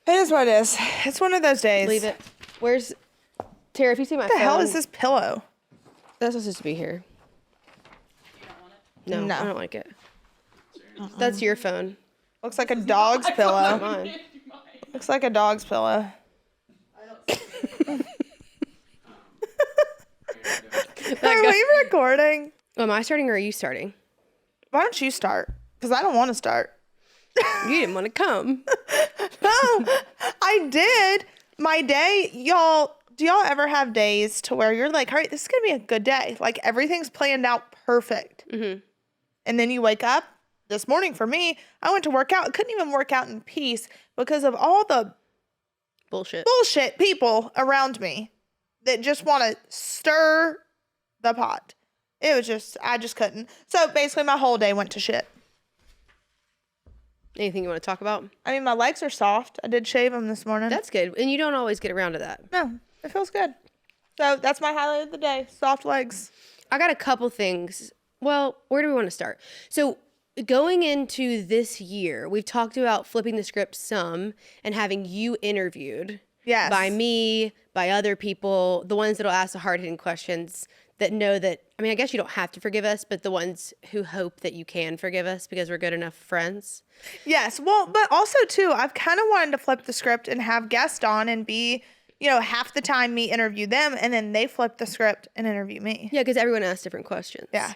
It is what it is. It's one of those days. Leave it. Where's Tara? If you see my What the phone, hell is this pillow? That's supposed to be here. You don't want it? No, I don't like it. That's your phone. Looks like a dog's pillow. Mine. Looks like a dog's pillow. Are we recording? Am I starting or are you starting? Why don't you start? Because I don't want to start. You didn't want to come. No, I did. My day, y'all, do y'all ever have days to where you're like, all right, this is going to be a good day. Like everything's planned out perfect. Mm-hmm. And then you wake up. This morning for me, I went to work out. I couldn't even work out in peace because of all the bullshit people around me that just want to stir the pot. It was just, I just couldn't. So basically my whole day went to shit. Anything you want to talk about? I mean, my legs are soft. I did shave them this morning. That's good. And you don't always get around to that. No, it feels good. So that's my highlight of the day. Soft legs. I got a couple things. Well, where do we want to start? So going into this year, we've talked about flipping the script some and having you interviewed. Yes. By me, by other people, the ones that'll ask the hard-hitting questions that know that, I mean, I guess you don't have to forgive us, but the ones who hope that you can forgive us because we're good enough friends. Yes. Well, but also too, I've kind of wanted to flip the script and have guests on and be, you know, half the time me interview them and then they flip the script and interview me. Yeah, because everyone asks different questions. Yeah.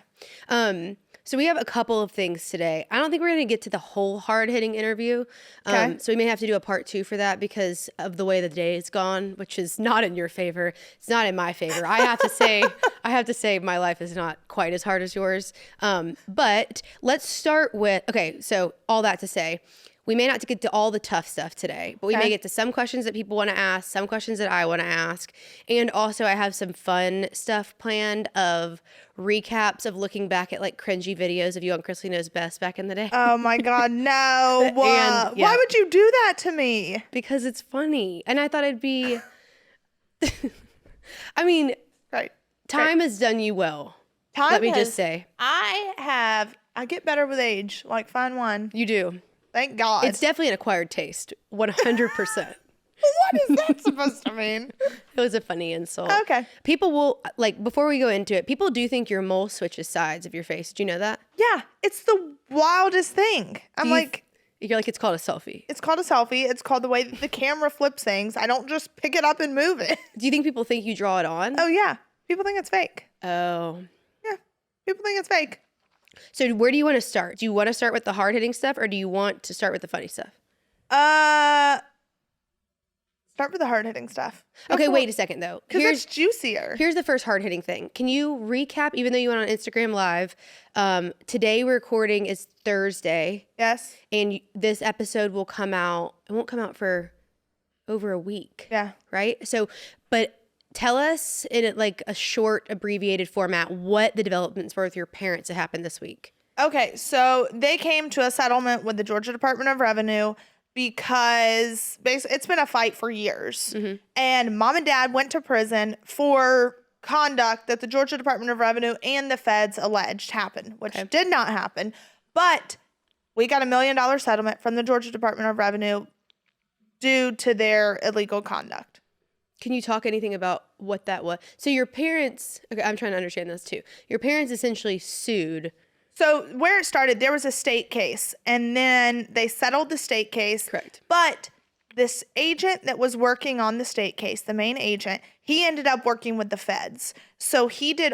So we have a couple of things today. I don't think we're going to get to the whole hard-hitting interview. Okay. So we may have to do a part 2 for that because of the way the day is gone, which is not in your favor. It's not in my favor. I have to say my life is not quite as hard as yours. But let's start with, okay, so all that to say, we may not get to all the tough stuff today, but we may get to some questions that people want to ask, some questions that I want to ask. And also I have some fun stuff planned of recaps of looking back at like cringy videos of you on Chrisley Knows Best back in the day. Oh my God, no. Why would you do that to me? Because it's funny. And I thought it'd be, I mean, Right. time has done you well. Let me just say. I get better with age, like fine wine. You do. Thank God. It's definitely an acquired taste. 100%. What is that supposed to mean? It was a funny insult. Okay. People will, like, before we go into it, people do think your mole switches sides of your face. Did you know that? Yeah, it's the wildest thing. You're like, it's called a selfie. It's called a selfie. It's called the way that the camera flips things. I don't just pick it up and move it. Do you think people think you draw it on? Oh, yeah. People think it's fake. Oh. Yeah. People think it's fake. So where do you want to start? Do you want to start with the hard-hitting stuff or do you want to start with the funny stuff? Start with the hard-hitting stuff. Okay, wait a second, though. Because it's juicier. Here's the first hard-hitting thing. Can you recap, even though you went on Instagram Live, today we're recording is Thursday. Yes. And this episode will come out, it won't come out for over a week. Yeah. Right? So, but tell us in like a short, abbreviated format what the developments were with your parents that happened this week. Okay, so they came to a settlement with the Georgia Department of Revenue because basically it's been a fight for years. Mm-hmm. And mom and dad went to prison for conduct that the Georgia Department of Revenue and the feds alleged happened, which did not happen. But we got $1 million settlement from the Georgia Department of Revenue due to their illegal conduct. Can you talk anything about what that was? So your parents, okay, I'm trying to understand this too. Your parents essentially sued. So where it started, there was a state case, and then they settled the state case. Correct. But this agent that was working on the state case, the main agent, he ended up working with the feds. So he did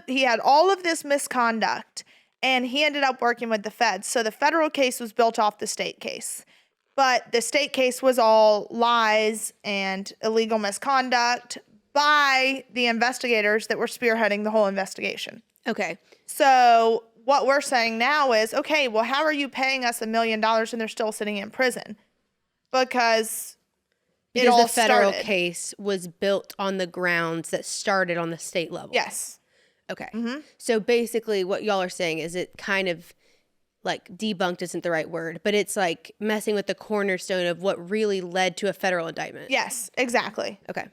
he had all of this misconduct, and he ended up working with the feds. So the federal case was built off the state case. But the state case was all lies and illegal misconduct by the investigators that were spearheading the whole investigation. Okay. So what we're saying now is, okay, well, how are you paying us $1 million and they're still sitting in prison? Because the federal case was built on the grounds that started on the state level. Yes. Okay. Mm-hmm. So basically what y'all are saying is it kind of like debunked isn't the right word, but it's like messing with the cornerstone of what really led to a federal indictment. Yes, exactly. Okay.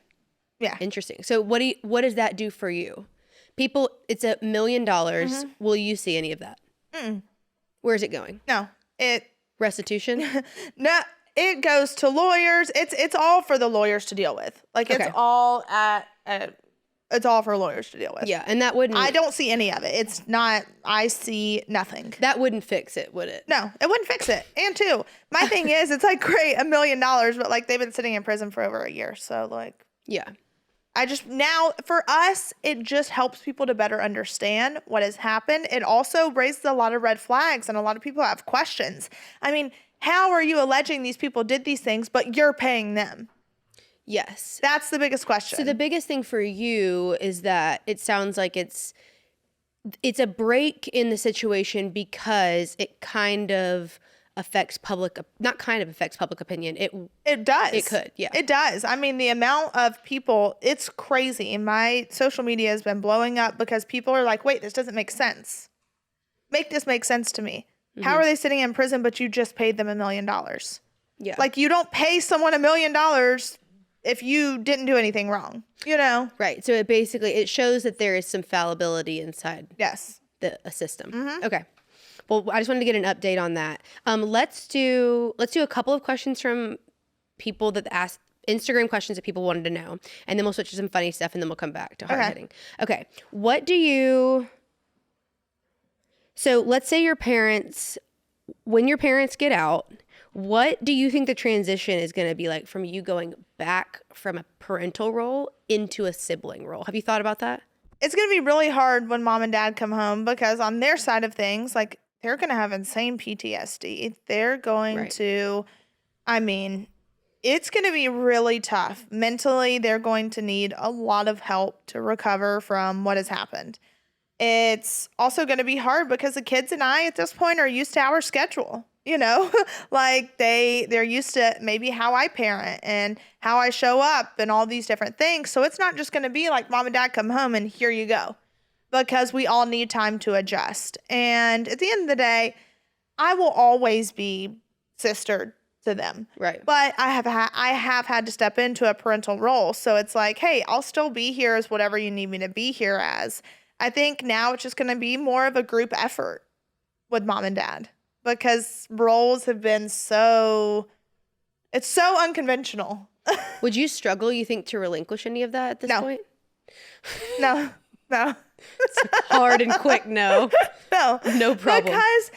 Yeah. Interesting. So what does that do for you? People, it's $1 million. Mm-hmm. Will you see any of that? Mm-mm. Where's it going? No. Restitution? No. it goes to lawyers. It's all for the lawyers to deal with. Like it's Okay. all it's all for lawyers to deal with. Yeah, and that wouldn't. I don't see any of it. It's not. I see nothing. That wouldn't fix it, would it? No, it wouldn't fix it. And two, my thing is, it's like great, $1 million, but like they've been sitting in prison for over a year. So like, Yeah. I just now for us, it just helps people to better understand what has happened. It also raises a lot of red flags, and a lot of people have questions. I mean, how are you alleging these people did these things, but you're paying them? Yes. That's the biggest question. So the biggest thing for you is that it sounds like it's a break in the situation because it kind of affects not kind of affects public opinion. It does. It could, yeah. It does. I mean, the amount of people, it's crazy. And my social media has been blowing up because people are like, wait, this doesn't make sense. Make this make sense to me. How are they sitting in prison, but you just paid them $1 million? Yeah. Like, you don't pay someone $1 million if you didn't do anything wrong, you know? Right. So it shows that there is some fallibility inside Yes. a system. Okay. Well, I just wanted to get an update on that. Let's do a couple of questions from people that asked Instagram questions that people wanted to know, and then we'll switch to some funny stuff, and then we'll come back to hard hitting. Okay. So let's say when your parents get out, what do you think the transition is going to be like from you going back from a parental role into a sibling role? Have you thought about that? It's going to be really hard when mom and dad come home because on their side of things, like, they're going to have insane PTSD. They're going to, I mean, it's going to be really tough. Mentally, they're going to need a lot of help to recover from what has happened. It's also going to be hard because the kids and I at this point are used to our schedule, you know, like they're used to maybe how I parent and how I show up and all these different things. So it's not just going to be like mom and dad come home and here you go, because we all need time to adjust. And at the end of the day, I will always be sister to them. Right. But I have had to step into a parental role. So it's like, hey, I'll still be here as whatever you need me to be here as. I think now it's just going to be more of a group effort with mom and dad because roles have been it's so unconventional. Would you struggle, you think, to relinquish any of that at this point? No. It's hard and quick no. No problem. Because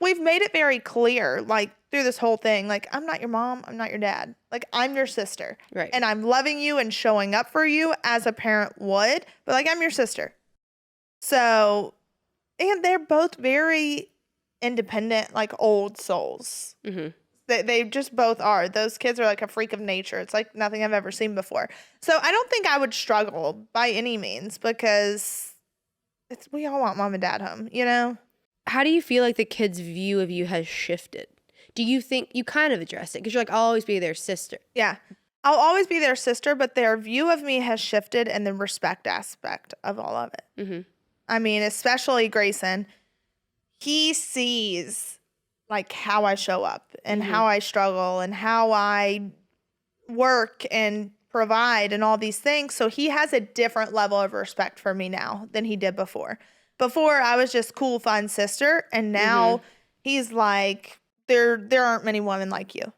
we've made it very clear, like, through this whole thing, like, I'm not your mom, I'm not your dad. Like, I'm your sister. Right. And I'm loving you and showing up for you as a parent would, but, like, I'm your sister. So, and they're both very independent, like, old souls. Mm-hmm. They just both are. Those kids are like a freak of nature. It's like nothing I've ever seen before. So I don't think I would struggle by any means because we all want mom and dad home, you know? How do you feel like the kids' view of you has shifted? Do you think you kind of addressed it? Because you're like, I'll always be their sister. Yeah. I'll always be their sister, but their view of me has shifted in the respect aspect of all of it. Mm-hmm. I mean, especially Grayson, he sees like how I show up and how I struggle and how I work and provide and all these things. So he has a different level of respect for me now than he did before. Before I was just cool, fun sister. And now he's like, there aren't many women like you.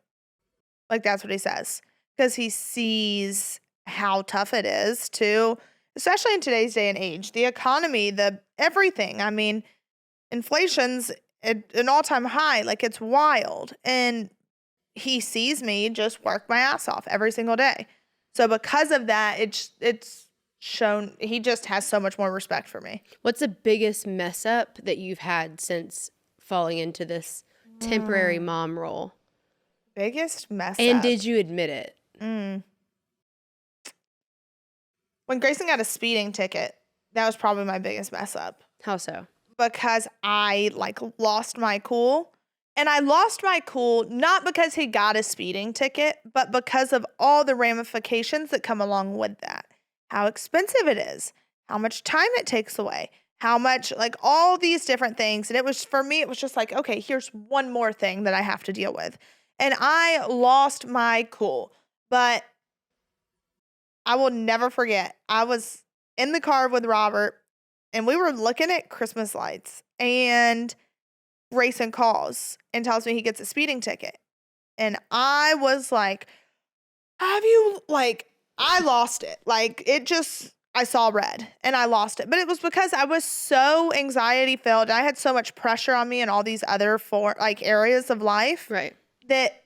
Like, that's what he says. Because he sees how tough it is to, especially in today's day and age, the economy, the everything. I mean, inflation's at an all-time high. Like, it's wild. And he sees me just work my ass off every single day. So because of that, it's shown he just has so much more respect for me. What's the biggest mess up that you've had since falling into this temporary mom role? Biggest mess up. And did you admit it? When Grayson got a speeding ticket, that was probably my biggest mess up. How so? Because I lost my cool. And I lost my cool not because he got a speeding ticket, but because of all the ramifications that come along with that. How expensive it is, how much time it takes away, how much, like, all these different things. And it was, for me, it was just like, okay, here's one more thing that I have to deal with. And I lost my cool. But I will never forget, I was in the car with Robert and we were looking at Christmas lights, and Grayson calls and tells me he gets a speeding ticket. And I was like, have you, like, I lost it. Like, it just, I saw red and I lost it. But it was because I was so anxiety filled. I had so much pressure on me in all these other areas of life. Right. That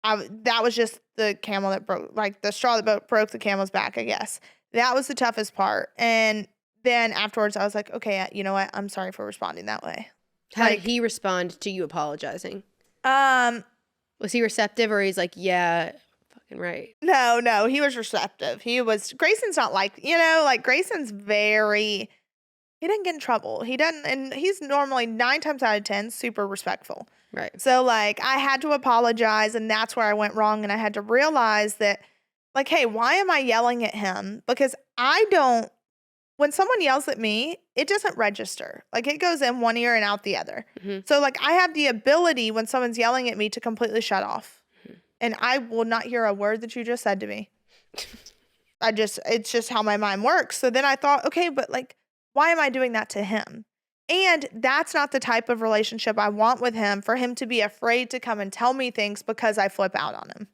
that was just the camel that broke, like the straw that broke the camel's back, I guess. That was the toughest part. And then afterwards I was like, okay, you know what? I'm sorry for responding that way. How did he respond to you apologizing? Was he receptive, or he's like, yeah, fucking right? No, he was receptive. Grayson's not like, Grayson's he didn't get in trouble. He doesn't, and he's normally 9 times out of 10 super respectful. Right. So, like, I had to apologize, and that's where I went wrong, and I had to realize that, like, hey, why am I yelling at him? Because when someone yells at me, it doesn't register. Like, it goes in one ear and out the other. Mm-hmm. So, like, I have the ability when someone's yelling at me to completely shut off. Mm-hmm. And I will not hear a word that you just said to me. It's just how my mind works. So then I thought, okay, but, like, why am I doing that to him? And that's not the type of relationship I want with him, for him to be afraid to come and tell me things because I flip out on him.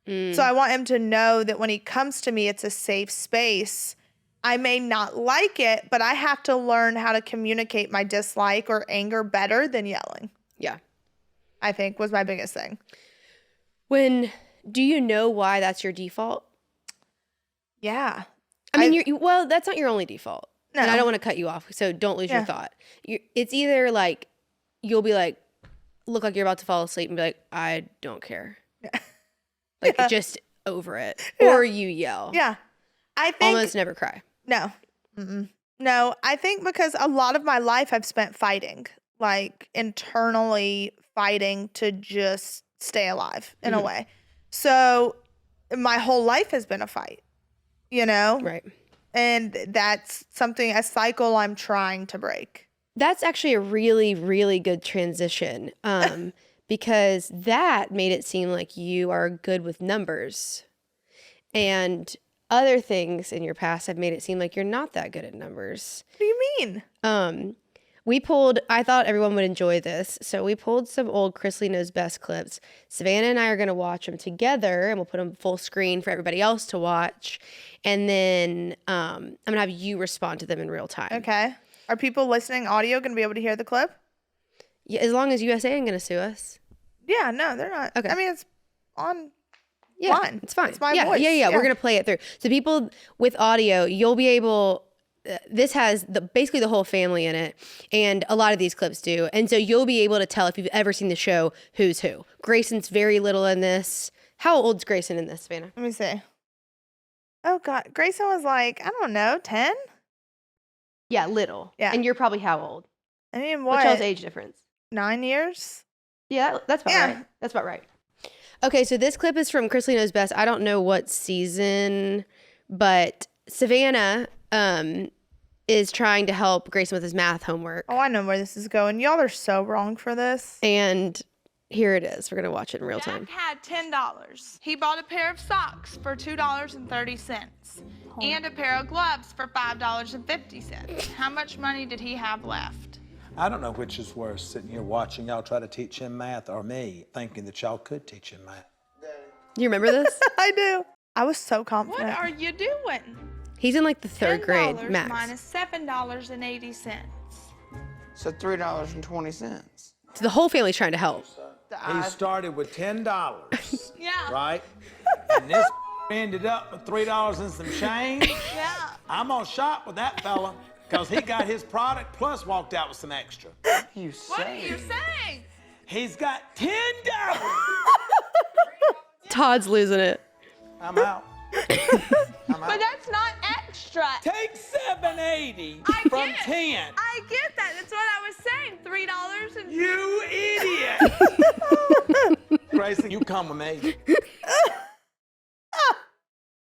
Mm. So I want him to know that when he comes to me, it's a safe space. I may not like it, but I have to learn how to communicate my dislike or anger better than yelling. Yeah. I think was my biggest thing. Do you know why that's your default? Yeah. I mean, well, that's not your only default. No. And I don't want to cut you off, so don't lose your thought. It's either like, you'll be like, look like you're about to fall asleep and be like, I don't care. Like, just over it. Yeah. Or you yell. Yeah. I think. Almost never cry. No. Mm-mm. No, I think because a lot of my life I've spent fighting, like internally fighting to just stay alive in a way. So my whole life has been a fight, Right. And that's a cycle I'm trying to break. That's actually a really, really good transition, because that made it seem like you are good with numbers. And other things in your past have made it seem like you're not that good at numbers. What do you mean? I thought everyone would enjoy this, so we pulled some old Chrisley Knows Best clips. Savannah and I are going to watch them together, and we'll put them full screen for everybody else to watch. And then I'm going to have you respond to them in real time. Okay. Are people listening audio going to be able to hear the clip? Yeah, as long as USA ain't going to sue us. Yeah, no, they're not. Okay. I mean, it's on. Yeah, line. It's fine. It's my voice. Yeah. We're going to play it through. So people with audio, you'll be able... this has basically the whole family in it, and a lot of these clips do. And so you'll be able to tell, if you've ever seen the show, who's who. Grayson's very little in this. How old's Grayson in this, Savannah? Let me see. Oh, God. Grayson was like, I don't know, 10? Yeah, little. Yeah. And you're probably how old? I mean, what? What's y'all's age difference? 9 years? Yeah, that's about right. That's about right. Okay, so this clip is from Chrisley Knows Best. I don't know what season, but Savannah is trying to help Grayson with his math homework. Oh, I know where this is going. Y'all are so wrong for this. And here it is. We're going to watch it in real time. Jack had $10. He bought a pair of socks for $2.30 and a pair of gloves for $5.50. How much money did he have left? I don't know which is worse, sitting here watching y'all try to teach him math, or me thinking that y'all could teach him math. Do you remember this? I do. I was so confident. What are you doing? He's in like the third grade, max. Minus $7.80. So $3.20. So the whole family's trying to help. He started with $10. Yeah. Right? And this ended up with $3 and some change. Yeah. I'm gonna shop with that fella, because he got his product plus walked out with some extra. What are you saying? He's got $10. Todd's losing it. I'm out. But that's not extra. Take $7.80 from 10. I get that. That's what I was saying. $3 and... You idiot! Grayson, you come with me.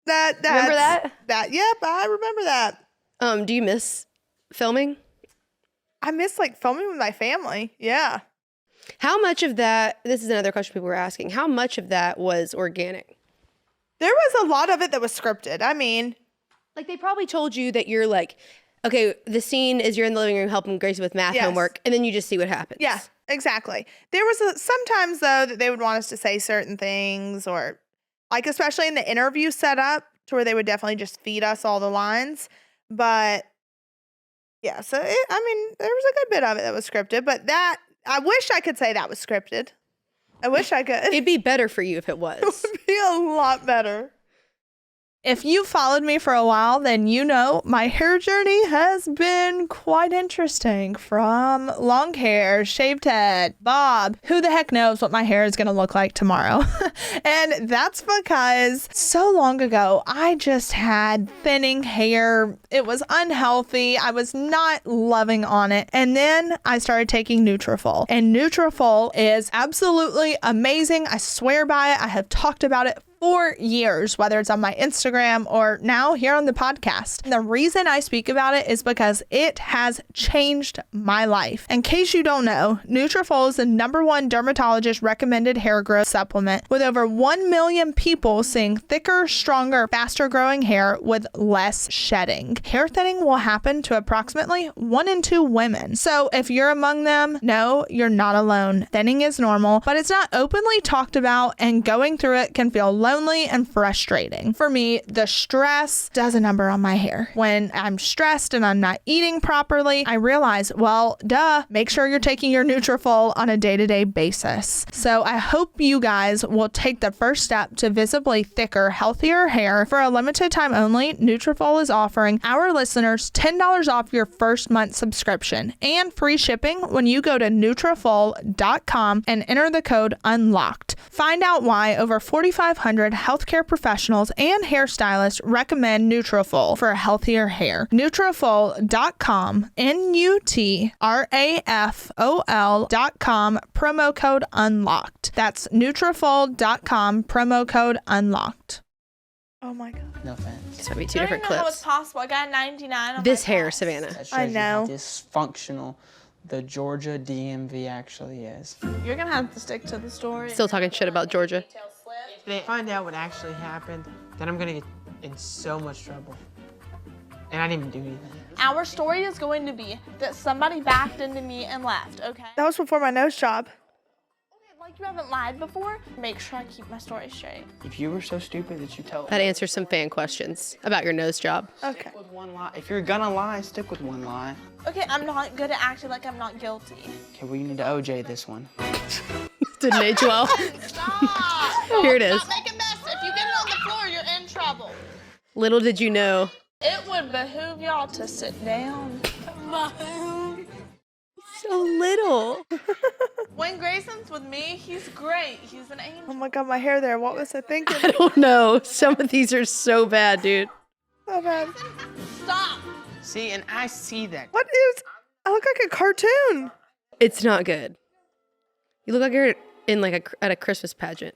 Remember that? Yep, I remember that. Do you miss filming? I miss filming with my family. Yeah. How much of that, this is another question people were asking, how much of that was organic? There was a lot of it that was scripted. I mean, they probably told you that you're okay, the scene is you're in the living room helping Gracie with math homework, and then you just see what happens. Yeah. Exactly. There was sometimes, though, that they would want us to say certain things, or like especially in the interview setup to where they would definitely just feed us all the lines. But yeah, so there was a good bit of it that was scripted, but that I wish I could say that was scripted. I wish I could. It'd be better for you if it was. It would be a lot better. If you followed me for a while, then you know my hair journey has been quite interesting. From long hair, shaved head, bob, who the heck knows what my hair is going to look like tomorrow. And that's because so long ago, I just had thinning hair. It was unhealthy. I was not loving on it. And then I started taking Nutrafol. And Nutrafol is absolutely amazing. I swear by it. I have talked about it for years, whether it's on my Instagram or now here on the podcast. And the reason I speak about it is because it has changed my life. In case you don't know, Nutrafol is the #1 dermatologist recommended hair growth supplement, with over 1 million people seeing thicker, stronger, faster growing hair with less shedding. Hair thinning will happen to approximately 1 in 2 women. So if you're among them, no, you're not alone. Thinning is normal, but it's not openly talked about, and going through it can feel lonely and frustrating. For me, the stress does a number on my hair. When I'm stressed and I'm not eating properly, I realize, well, duh, make sure you're taking your Nutrafol on a day-to-day basis. So I hope you guys will take the first step to visibly thicker, healthier hair. For a limited time only, Nutrafol is offering our listeners $10 off your first month subscription and free shipping when you go to Nutrafol.com and enter the code UNLOCKED. Find out why over 4,500 healthcare professionals and hairstylists recommend Nutrafol for healthier hair. Nutrafol.com, Nutrafol.com, promo code UNLOCKED. That's Nutrafol.com, promo code UNLOCKED. Oh my God. No offense. This might be two I don't different even know how clips. it's possible. I got a 99 on This my hair, test. Savannah. That shows I you how know. dysfunctional the Georgia DMV actually is. You're gonna have to stick to the story. Still talking shit about Georgia. If they find out what actually happened, then I'm gonna get in so much trouble. And I didn't even do anything. Our story is going to be that somebody backed into me and left, okay? That was before my nose job. Like you haven't lied before, make sure I keep my story straight. If you were so stupid that you tell That answers some fan questions about your nose job. Okay. with one lie. If you're gonna lie, stick with one lie. Okay, I'm not good at acting like I'm not guilty. Okay, well you need to OJ this one. Didn't age well. Stop! Here it is. Stop making mess. If you get it on the floor, you're in trouble. Little did you know. It would behoove y'all to sit down. So little. When Grayson's with me, he's great. He's an Oh angel. my God, my hair there. What was I thinking? I don't know. Some of these are so bad, dude. So bad. Stop! See, and I see that. What is? I look like a cartoon. It's not good. You look like you're in like at a Christmas pageant.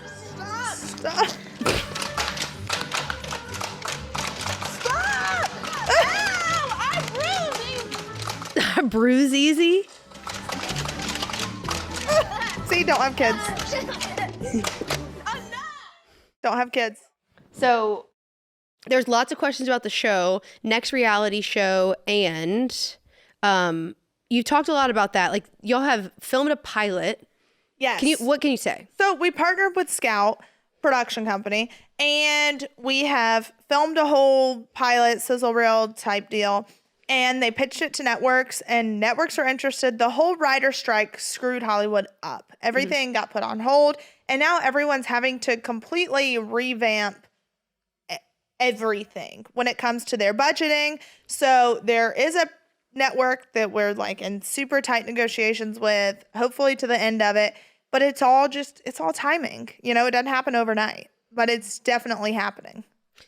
Stop! Stop. Stop! Ow! I bruised you. Bruise easy. See, don't have kids. Don't have kids. So there's lots of questions about the show, next reality show, and you talked a lot about that. Like y'all have filmed a pilot. Yes. What can you say? So we partnered with Scout production company, and we have filmed a whole pilot sizzle reel type deal, and they pitched it to networks, and networks are interested. The whole writer strike screwed Hollywood up. Everything got put on hold, and now everyone's having to completely revamp everything when it comes to their budgeting. So there is a network that we're like in super tight negotiations with, hopefully to the end of it. But it's all timing. You know, it doesn't happen overnight, but it's definitely happening.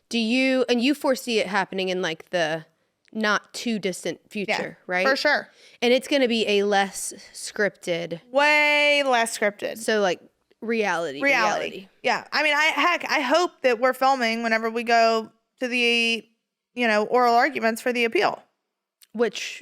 Do you foresee it happening in like the not too distant future, right? For sure. And it's going to be a less scripted, Way less scripted. so like reality. Yeah. I mean, I hope that we're filming whenever we go to the, oral arguments for the appeal. Which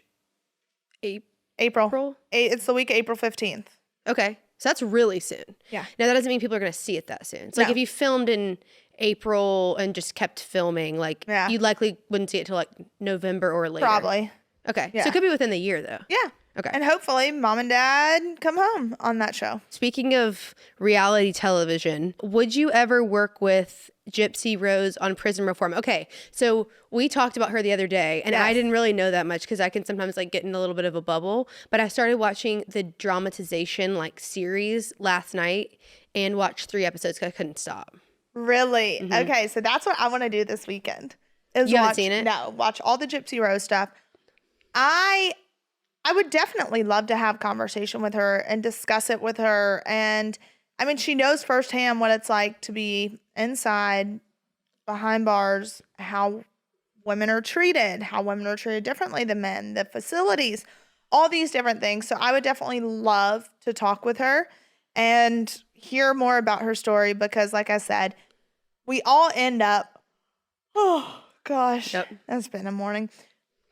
April. It's the week of April 15th. Okay. So that's really soon. Yeah. Now that doesn't mean people are going to see it that soon. So like No. if you filmed in April and just kept filming, like Yeah. you likely wouldn't see it till like November or later. Probably. Okay. Yeah. So it could be within the year though. Yeah. Okay. And hopefully mom and dad come home on that show. Speaking of reality television, would you ever work with Gypsy Rose on Prison Reform? Okay, so we talked about her the other day, and I Yes. didn't really know that much because I can sometimes like get in a little bit of a bubble. But I started watching the dramatization like series last night and watched 3 episodes because I couldn't stop. Really? Okay, so that's what I want to do this weekend. Is You haven't watch, seen it? No, watch all the Gypsy Rose stuff. I would definitely love to have conversation with her and discuss it with her. And I mean, she knows firsthand what it's like to be inside, behind bars, how women are treated differently than men, the facilities, all these different things. So I would definitely love to talk with her and hear more about her story because, like I said, we all end up, oh gosh, Yep. It's been a morning.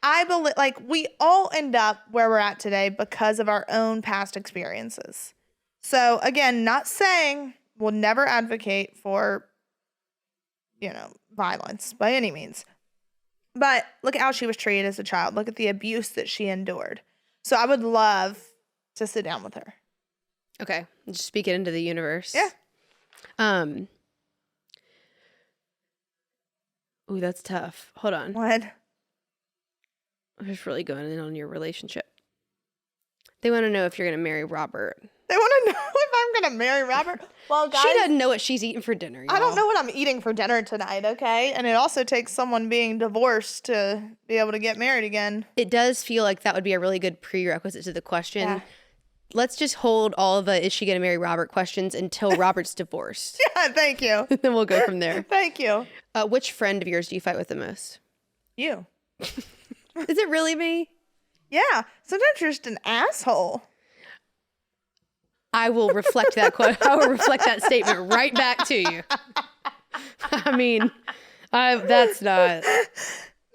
I believe, like, we all end up where we're at today because of our own past experiences. So, again, not saying we'll never advocate for, violence by any means. But look at how she was treated as a child. Look at the abuse that she endured. So, I would love to sit down with her. Okay, just speak it into the universe. Yeah. Ooh, that's tough. Hold on. What? I'm just really going in on your relationship. They want to know if you're going to marry Robert. They want to know if I'm going to marry Robert. Well, guys, She doesn't know what she's eating for dinner. I don't y'all. know what I'm eating for dinner tonight, okay? And it also takes someone being divorced to be able to get married again. It does feel like that would be a really good prerequisite to the question. Yeah. Let's just hold all of the is she going to marry Robert questions until Robert's divorced. Yeah, thank you. Then we'll go from there. Thank you. Which friend of yours do you fight with the most? You. Is it really me? Yeah. Sometimes you're just an asshole. I will reflect that I will reflect that statement right back to you. I mean, that's not.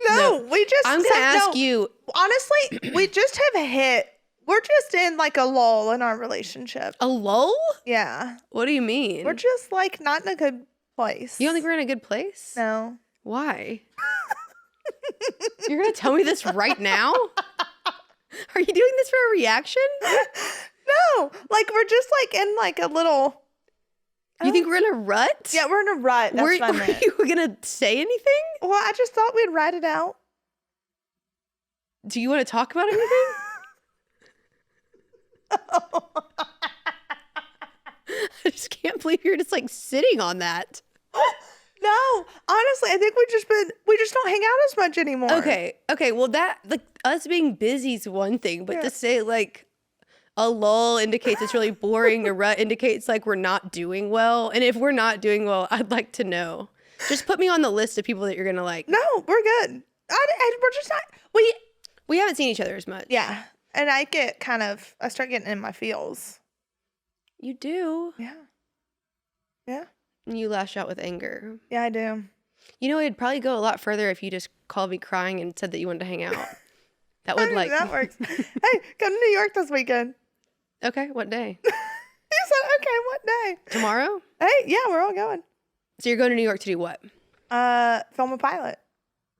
No, we just. I'm going to ask you. Honestly, we just have hit. We're just in like a lull in our relationship. A lull? Yeah. What do you mean? We're just like not in a good place. You don't think we're in a good place? No. Why? You're going to tell me this right now? Are you doing this for a reaction? No. Like we're just like in like a little. You think we're in a rut? Yeah, we're in a rut. That's Were what I meant. you going to say anything? Well, I just thought we'd write it out. Do you want to talk about anything? I just can't believe you're just like sitting on that. No, honestly, I think we just don't hang out as much anymore. Okay. Well, that like us being busy is one thing, but to say like a lull indicates it's really boring. A rut indicates like we're not doing well. And if we're not doing well, I'd like to know. Just put me on the list of people that you're gonna like. No, we're good. We're just not. We haven't seen each other as much. Yeah, and I start getting in my feels. You do. Yeah. Yeah. And you lash out with anger. Yeah, I do. You know, it'd probably go a lot further if you just called me crying and said that you wanted to hang out. That would like. That works. Hey, come to New York this weekend. Okay, what day? He said, okay, what day? Tomorrow? Hey, yeah, we're all going. So you're going to New York to do what? Film a pilot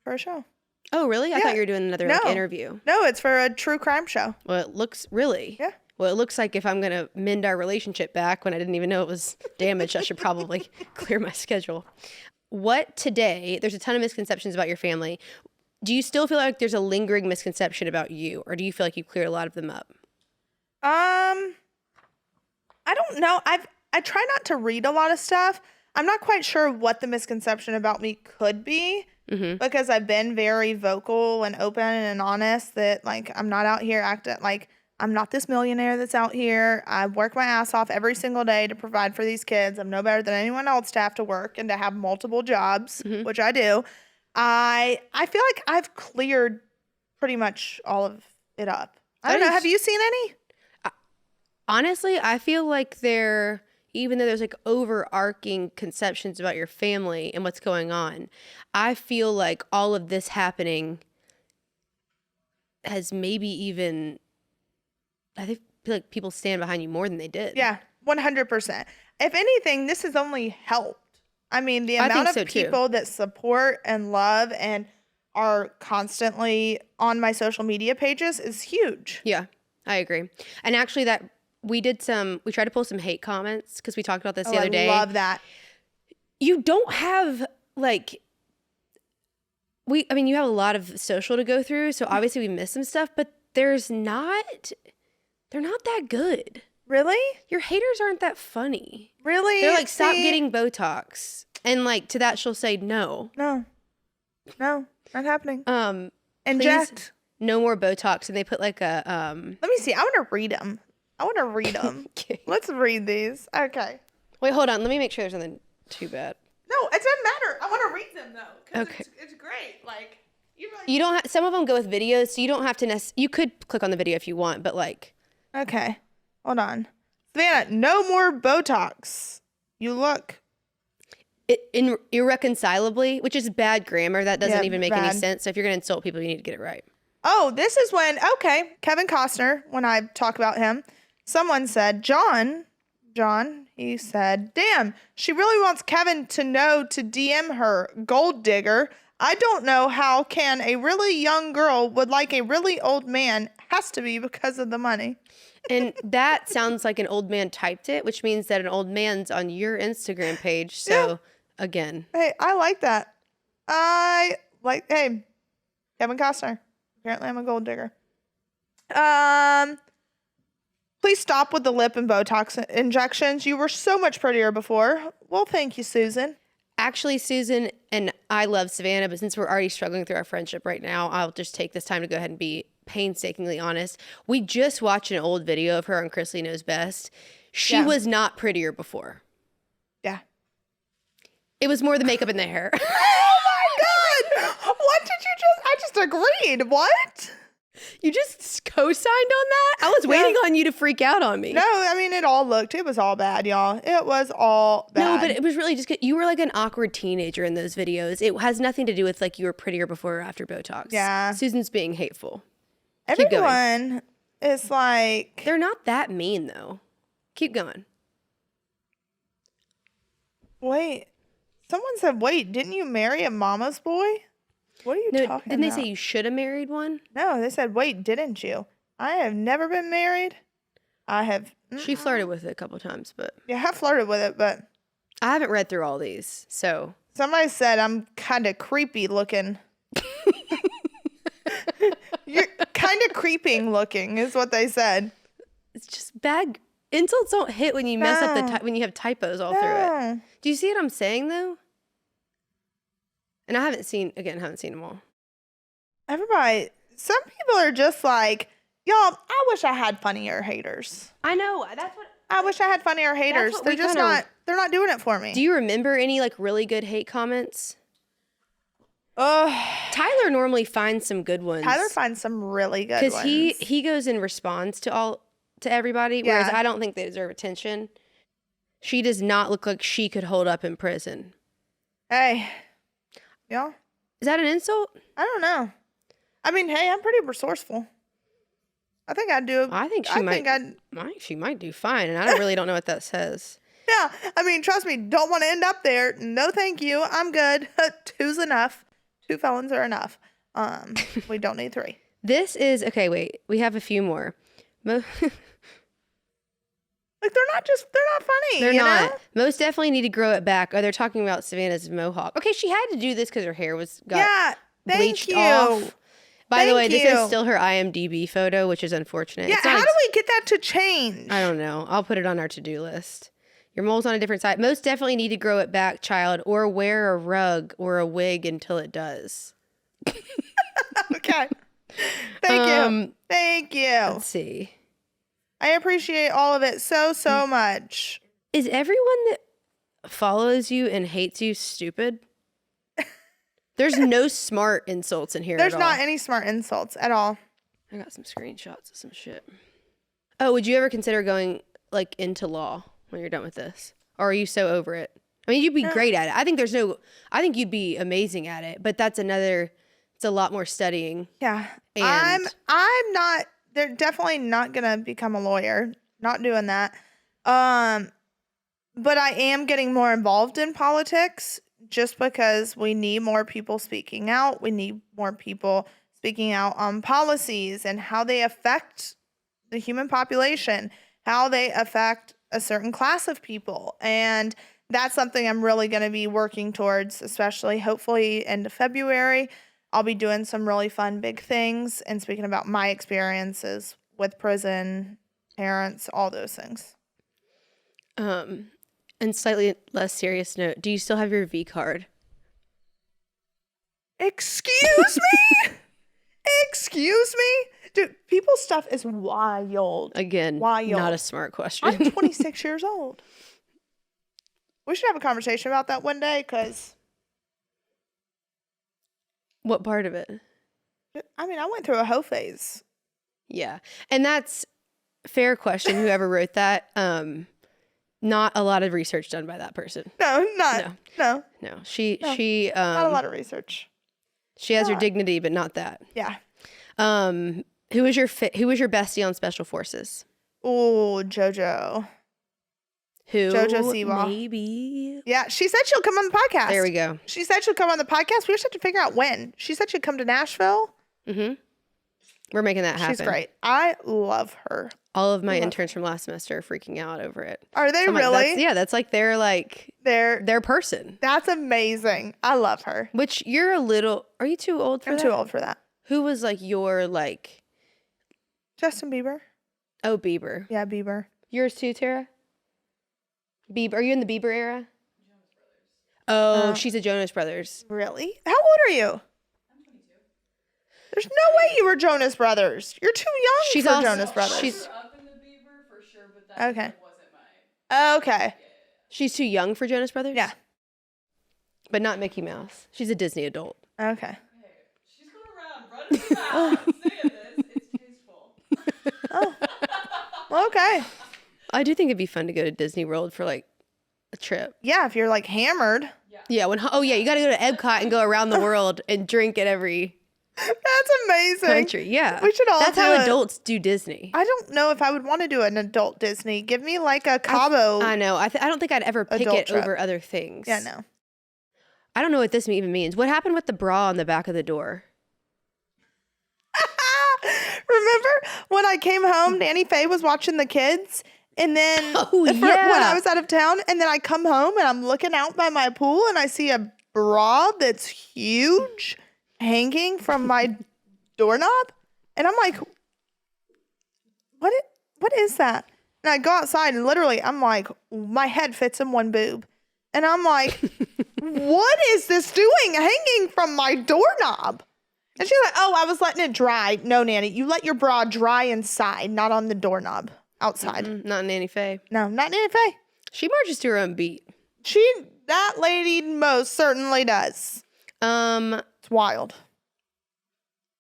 for a show. Oh, really? I Yeah. thought you were doing another like, No. interview. No, it's for a true crime show. Well, it looks really. Yeah. Well, it looks like if I'm going to mend our relationship back when I didn't even know it was damaged, I should probably clear my schedule. What today, there's a ton of misconceptions about your family. Do you still feel like there's a lingering misconception about you, or do you feel like you cleared a lot of them up? I don't know. I try not to read a lot of stuff. I'm not quite sure what the misconception about me could be because I've been very vocal and open and honest that like I'm not out here acting like I'm not this millionaire that's out here. I work my ass off every single day to provide for these kids. I'm no better than anyone else to have to work and to have multiple jobs, which I do. I feel like I've cleared pretty much all of it up. I don't know. Have you seen any? Honestly, I feel like even though there's like overarching conceptions about your family and what's going on, I feel like all of this happening has maybe even, I feel like people stand behind you more than they did. Yeah, 100%. If anything, this has only helped. I mean, the amount of people that support and love and are constantly on my social media pages is huge. Yeah. I agree. And actually we tried to pull some hate comments because we talked about this the other day. I love that. You don't have like, you have a lot of social to go through. So obviously we missed some stuff, but they're not that good. Really? Your haters aren't that funny. Really? They're like, stop getting Botox. And like to that, she'll say no. No, not happening. Inject. Please, no more Botox. And they put like a, Let me see. I want to read them. Okay. Let's read these. Okay. Wait, hold on. Let me make sure there's nothing too bad. No, it doesn't matter. I want to read them though. 'Cause Okay. It's great. Like, you don't have, some of them go with videos, so you don't have to you could click on the video if you want, but like. Okay. Hold on. Savannah, no more Botox. You look. Irreconcilably, which is bad grammar. That doesn't even make any bad. sense. So if you're going to insult people, you need to get it right. Oh, this is when Kevin Costner, when I talk about him, someone said, John, he said, damn, she really wants Kevin to know to DM her, gold digger. I don't know how can a really young girl would like a really old man. Has to be because of the money. And that sounds like an old man typed it, which means that an old man's on your Instagram page. So again. Hey, I like that. Hey, Kevin Costner. Apparently I'm a gold digger. Please stop with the lip and Botox injections. You were so much prettier before. Well, thank you, Susan. Actually, Susan and I love Savannah, but since we're already struggling through our friendship right now, I'll just take this time to go ahead and be painstakingly honest. We just watched an old video of her on Chrisley Knows Best. She was not prettier before. Yeah. It was more the makeup and the hair. Oh my God! What did you I just agreed. What? You just co-signed on that? I was waiting on you to freak out on me. No, I mean, it was all bad, y'all. It was all bad. No, but it was really just good. You were like an awkward teenager in those videos. It has nothing to do with like you were prettier before or after Botox. Yeah. Susan's being hateful. Everyone is like... They're not that mean, though. Keep going. Wait. Someone said, wait, didn't you marry a mama's boy? What are you talking about? Didn't they say you should have married one? No, they said, wait, didn't you? I have never been married. I have... She flirted with it a couple times, but... Yeah, I flirted with it, but... I haven't read through all these, so... Somebody said I'm kind of creepy looking. You're kind of creeping looking is what they said. It's just bad. Insults don't hit when you mess up when you have typos all through it. Do you see what I'm saying, though? And I haven't seen them all. Everybody, some people are just like, y'all, I wish I had funnier haters. I know. That's what... I wish I had funnier haters. They're just not, they're not doing it for me. Do you remember any like really good hate comments? Tyler normally finds some good ones. Tyler finds some really good ones. Because he goes and responds to everybody, whereas I don't think they deserve attention. She does not look like she could hold up in prison. Hey, y'all. Is that an insult? I don't know. I mean, hey, I'm pretty resourceful. I think I'd do. I think she might do fine, and I really don't know what that says. Yeah, I mean, trust me, don't want to end up there. No, thank you. I'm good. 2's enough. 2 felons are enough. We don't need 3. This is okay. Wait, we have a few more. Like they're not funny. They're not. Know? Most definitely need to grow it back. Oh, they're talking about Savannah's mohawk. Okay, she had to do this because her hair got bleached off. By the way, this is still her IMDb photo, which is unfortunate. Yeah, how do we get that to change? I don't know. I'll put it on our to-do list. Your mole's on a different side. Most definitely need to grow it back, child, or wear a rug or a wig until it does. Okay. Thank you. Thank you. Let's see. I appreciate all of it so much. Is everyone that follows you and hates you stupid? There's no smart insults in here There's at all. not any smart insults at all. I got some screenshots of some shit. Oh, would you ever consider going like into law when you're done with this? Or are you so over it? I mean, you'd be great at it. I think you'd be amazing at it, but it's a lot more studying. Yeah. And they're definitely not going to become a lawyer. Not doing that. But I am getting more involved in politics just because we need more people speaking out. We need more people speaking out on policies and how they affect the human population, how they affect a certain class of people. And that's something I'm really going to be working towards, especially hopefully end of February. I'll be doing some really fun big things and speaking about my experiences with prison, parents, all those things. And slightly less serious note, do you still have your V card? Excuse me? Excuse me? Dude, people's stuff is wild. Again, wild. Not a smart question. I'm 26 years old. We should have a conversation about that one day, because What part of it? I mean, I went through a hoe phase. Yeah. And that's fair question, whoever wrote that. Not a lot of research done by that person. No. No. She Not a lot of research. she has her dignity, but not that. Yeah. Who was your bestie on Special Forces? Oh, JoJo. Who? JoJo Siwa. Maybe. Yeah, she said she'll come on the podcast. There we go. She said she'll come on the podcast. We just have to figure out when. She said she'd come to Nashville. Mm-hmm. We're making that happen. She's great. I love her. All of my interns from last semester are freaking out over it. Are they I'm like, really? that's like their person. That's amazing. I love her. Which you're a little. Are you too old for I'm that? too old for that. Who was like your like? Justin Bieber. Oh, Bieber. Yeah, Bieber. Yours too, Tara? Bieber. Are you in the Bieber era? Oh, she's a Jonas Brothers. Really? How old are you? I'm 22. There's no way you were Jonas Brothers. You're too young for Jonas Brothers. She's Up in the Bieber for sure, but that Okay. wasn't my. Okay. she's too young for Jonas Brothers. Yeah. But not Mickey Mouse. She's a Disney adult. Okay. She's going around running her mouth saying this. It's tasteful. Well, okay. I do think it'd be fun to go to Disney World for like a trip. Yeah, if you're like hammered. Yeah. You got to go to Epcot and go around the world and drink at every That's amazing. country. Yeah. We should all That's do how it. adults do Disney. I don't know if I would want to do an adult Disney. Give me like a Cabo. I know. I don't think I'd ever pick Adult it trip. over other things. Yeah, no. I don't know what this even means. What happened with the bra on the back of the door? Remember when I came home, Nanny Faye was watching the kids, and then when yeah. I was out of town, and then I come home and I'm looking out by my pool and I see a bra that's huge hanging from my doorknob, and I'm like, what is that? And I go outside and literally I'm like, my head fits in one boob, and I'm like, what is this doing hanging from my doorknob? And she's like, oh, I was letting it dry. No, Nanny, you let your bra dry inside, not on the doorknob outside. Not Nanny Faye. No, not Nanny Faye. She marches to her own beat. That lady most certainly does. It's wild.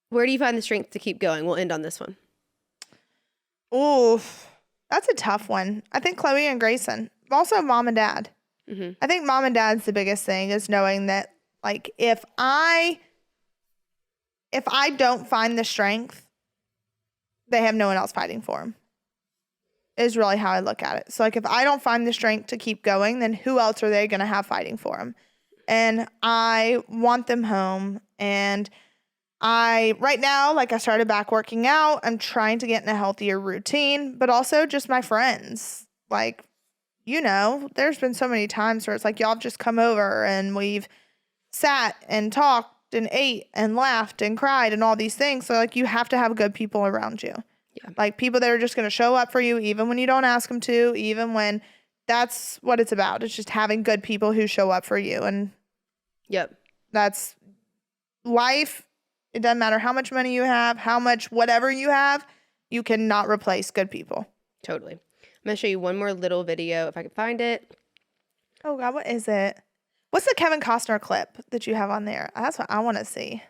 Where do you find the strength to keep going? We'll end on this one. Oof, that's a tough one. I think Chloe and Grayson. Also, mom and dad. Mm-hmm. I think mom and dad's the biggest thing, is knowing that, like, if I don't find the strength, they have no one else fighting for them, is really how I look at it. So, like, if I don't find the strength to keep going, then who else are they going to have fighting for them? And I want them home. And right now, like, I started back working out. I'm trying to get in a healthier routine, but also just my friends. Like, you know, there's been so many times where it's like, y'all have just come over and we've sat and talked and ate and laughed and cried and all these things. So, like, you have to have good people around you. Yeah. Like, people that are just going to show up for you even when you don't ask them to, even when that's what it's about. It's just having good people who show up for you. And Yep. that's life. It doesn't matter how much money you have, how much whatever you have, you cannot replace good people. Totally. I'm going to show you one more little video if I can find it. Oh, God, what is it? What's the Kevin Costner clip that you have on there? That's what I want to see.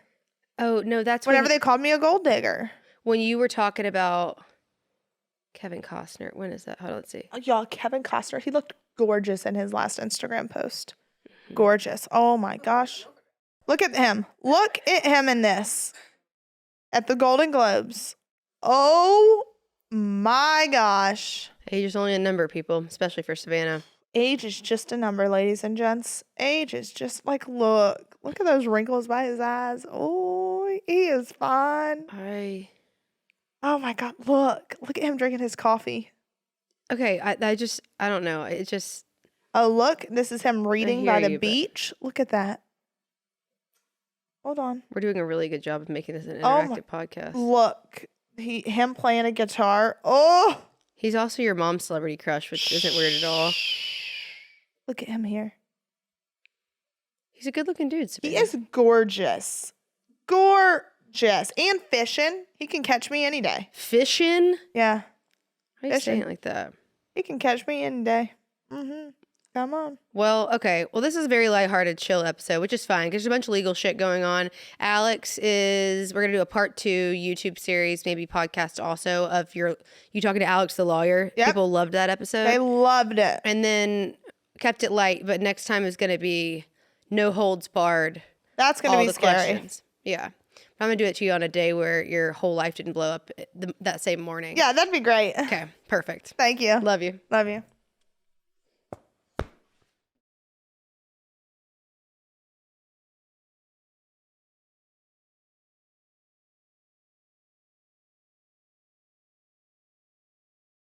Oh, no, that's Whenever they called me a gold digger. when you were talking about Kevin Costner. When is that? Hold on, let's see. Oh, y'all, Kevin Costner, he looked gorgeous in his last Instagram post. Gorgeous. Oh, my gosh. Look at him. Look at him in this. At the Golden Globes. Oh, my gosh. Age is only a number, people, especially for Savannah. Age is just a number, ladies and gents. Age is just like, look at those wrinkles by his eyes. Oh, he is fine. Oh my God, look at him drinking his coffee. Okay, I don't know. It just Oh, look, this is him reading hear by the you, but- beach. Look at that. Hold on. we're doing a really good job of making this an Oh interactive my- podcast. Look, him playing a guitar. Oh, He's also your mom's celebrity crush, which isn't weird at all. look at him here. He's a good-looking dude. He Savannah. is gorgeous. Gorgeous. And fishing. He can catch me any day. Fishing? Yeah. Why are you Fishing. saying it like that? He can catch me any day. Come on. Well, okay. Well, this is a very lighthearted, chill episode, which is fine because there's a bunch of legal shit going on. We're going to do a part 2 YouTube series, maybe podcast also, of you talking to Alex the lawyer. Yep. People loved that episode. They loved it. And then kept it light, but next time is going to be no holds barred. That's going to All be the scary. questions. Yeah. I'm going to do it to you on a day where your whole life didn't blow up that same morning. Yeah, that'd be great. Okay. Perfect. Thank you. Love you. Love you.